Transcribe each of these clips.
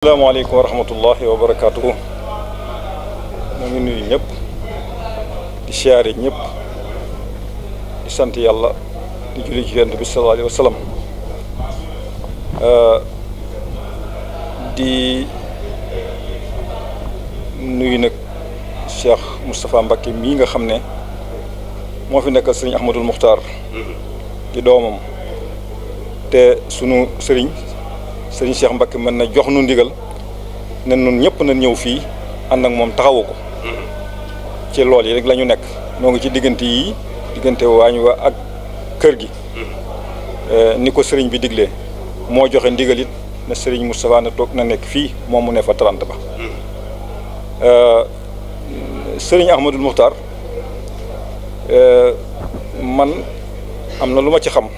asalaamaaleykum wa rahmatullahi wa barakaatuhu. ñu ngi nuyu ñëpp di siyaare ñëpp di sant yàlla di julli ci Yonent bi sallallahu alayhi wa sallam di nuyu nag Cheikh Moustapha Mbacké mii nga xam ne moo fi nekkal sëriñ Ahmadul Muxtaar di doomam te sunu sëriñ Cheikh Mbacké mën na jox nu ndigal ne nun ñëpp na ñëw fii ànd ak moom taxawu ko ci lool yi rek la ñu nekk ñoo ngi ci diggante waañ wa ak kër gi ni ko sëriñ bi diglee moo joxe ndigal it na sëriñ Moustapha na toog na nekk fii moom mu ne fa 30 ba sëriñ Ahmadul Muxtaar man am na lu ma ci xam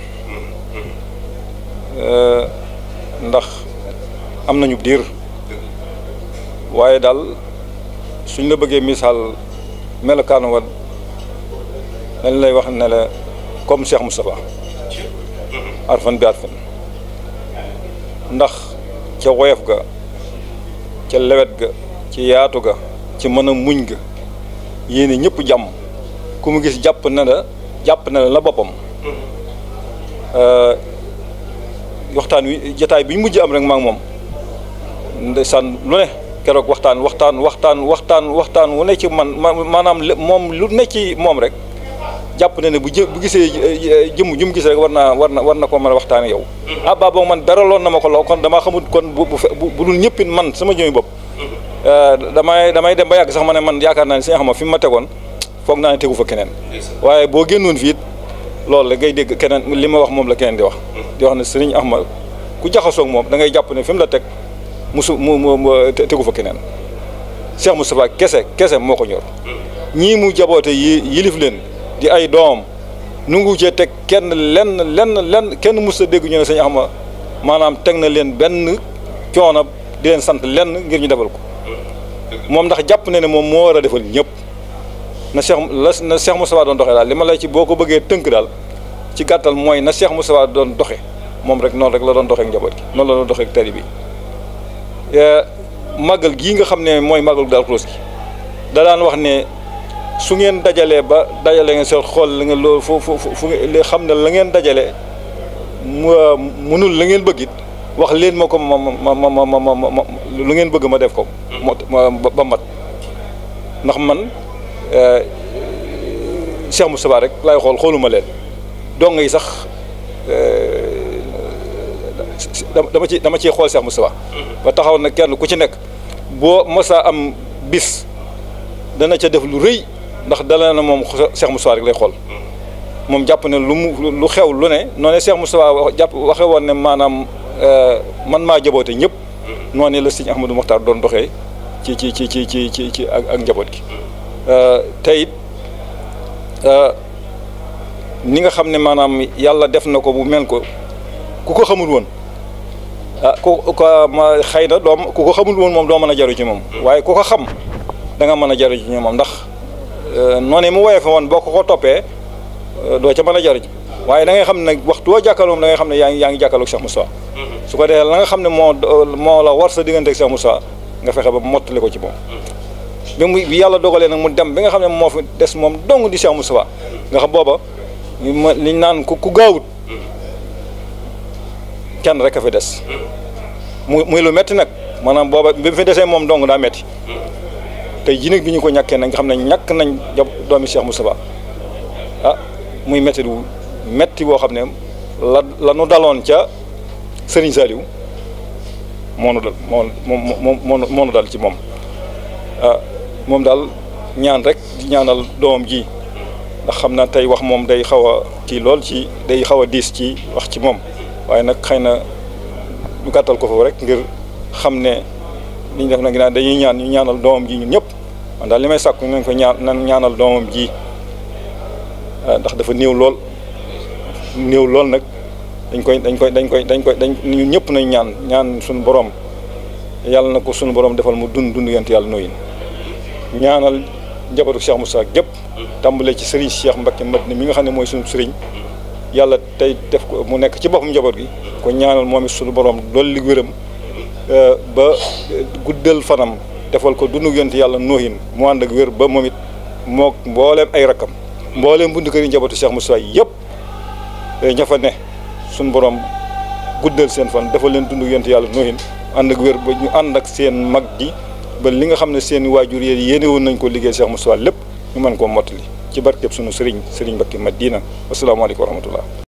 ndax am nañu diir waaye daal suñ la bëggee misaal melokaan wa dañ lay wax ne la comme Cheikh Moustapha arfan bi arfan ndax ca woyof ga ca lewet ga ci yaatu ga ci mën a muñ ga yéene ñëpp jàmm ku mu gis jàpp na la boppam waxtaan wi jataay bi ñu mujj am rek maa ngi moom ndeysaan lu ne keroog waxtaan wu ne ci maanaam moom lu ne ci moom rek jàpp na ne bu gisee jëmm ju mu gis rek war na ko mën a waxtaan yow. ah ba boog man dara loon na ma ko loo kon damaa xamul kon bu dul ñëppin man sama jëmmi bopp damay dem ba yàgg sax ma ne man yaakaar naa ne si nga xam fi mu ma tegoon foog naa ne tegu fa keneen waaye boo génnoon fii it loolu la ngay dégg keneen li ma wax moom la keneen di wax ne sëriñ Ahmad ku jaxasoog moom da ngay jàpp ne fi mu la teg mu tegu fa keneen Cheikh Moustapha kese moo ko ñor ñii mu jaboote yilif leen di ay doom nu ngu cee teg kenn lenn kenn mus a dégg ñu ne sëriñ Ahmad maanaam teg na leen benn coono di leen sant lenn ngir ñu defal ko moom ndax jàpp na ne moom moo war a defal ñëpp na Cheikh Moustapha doon doxee daal li ma lay ci boo ko bëggee tënk daal ci gàttal mooy na Cheikh Moustapha doon doxe moom rek noonu rek la doon doxee ak njaboot gi noonu la doon doxee ak tali bi màggal gii nga xam ne mooy màggal Daaru Xudoos gi da daan wax ne su ngeen dajalee ba dajale ngeen seen xool la ngeen loolu fu xam ne la ngeen dajale mënul la ngeen bëgg it wax leen ma ko ma lu ngeen bëgg ma def ko ba mat ndax man Cheikh Moustapha rek laay xooluma leen dong yi sax dama ciy xool Cheikh Moustapha ba taxaw na kenn ku ci nekk boo mosaa am bis dana ca def lu rëy ndax dala na moom Cheikh Moustapha rek lay xool moom jàpp ne lu xew lu ne noonu Cheikh Moustapha waxe woon ne maanaam man maa jaboote ñëpp noonu la sëñ Ahmadou Mokhtar doon doxee ci ak njaboot gi te it ni nga xam ne maanaam yàlla def na ko bu mel ko ku ko xamul woon xëy na ku ko xamul woon moom doo mën a jaru ci moom waaye ku ko xam da nga mën a jaru ci moom ndax noonu mu woyee fa woon boo ko toppee doo ca mën a jaru ci waaye da ngay xam ne nag waxtu woo jàkkaarloo da ngay xam ne yaa ngi jàkkaarloog Cheikh Moustapha su ko defee la nga xam ne moo la war sa diggante ak Cheikh Moustapha nga fexe ba mottali ko ci moom bi yàlla dogalee nag mu dem bi nga xam ne moo fi des moom dong di Cheikh Moustapha nga xam booba liñ naan ku gaawut kenn rek a fi des muy lu metti nag maanaam booba bi mu fi desee moom dong daa metti tey jii nag bi ñu ko ñàkkee nag nga xam ne ñàkk nañ doomi Cheikh Moustapha muy metti wu metti boo xam ne la nu daloon ca Serigne Saliou moo nu dal ci moom moom daal ñaan rek di ñaanal doomam ji ndax xam naa tey wax moom day xaw a kii lool ci day xaw a diis ci wax ci moom waaye nag xëy na ñu gàttal ko foofu rek ngir xam ne li ñu def nag dañuy ñu ñaanal doomam ji ñun ñëpp man daal li may sàkku nañ ko ñaanal doomam ji ndax dafa néew lool nag dañ ñun ñëpp nañ ñaan suñu borom yàlla na ko suñu borom defal mu dund yent yàlla nooyin ñaanal njabootu Cheikh Moustapha gépp tàmbale ci Serigne Cheikh Mbacké Madina mi nga xam ne mooy suñu Serigne yàlla tey def ko mu nekk ci boppam njaboot gi ko ñaanal moom it suñu borom dolli wéram ba guddal fanam defal ko dundu yonent yàlla noohin mu ànd ak wér ba moom it moo mbooleem ay rakkam mbooleem bundu kër yi njabootu Cheikh Moustapha yëpp ña fa ne suñ borom guddal seen fan defal leen dundu yonent yàlla noohin ànd ak wér ba ñu ànd ak seen mag ji ba li nga xam ne seen waajur yéene woon nañ ko liggéey Cheikh Moustapha lépp ñu mën koo mottali ci barkeb sunu sëriñ Mbacké Madina asalaamaaleykum wa rahmatullah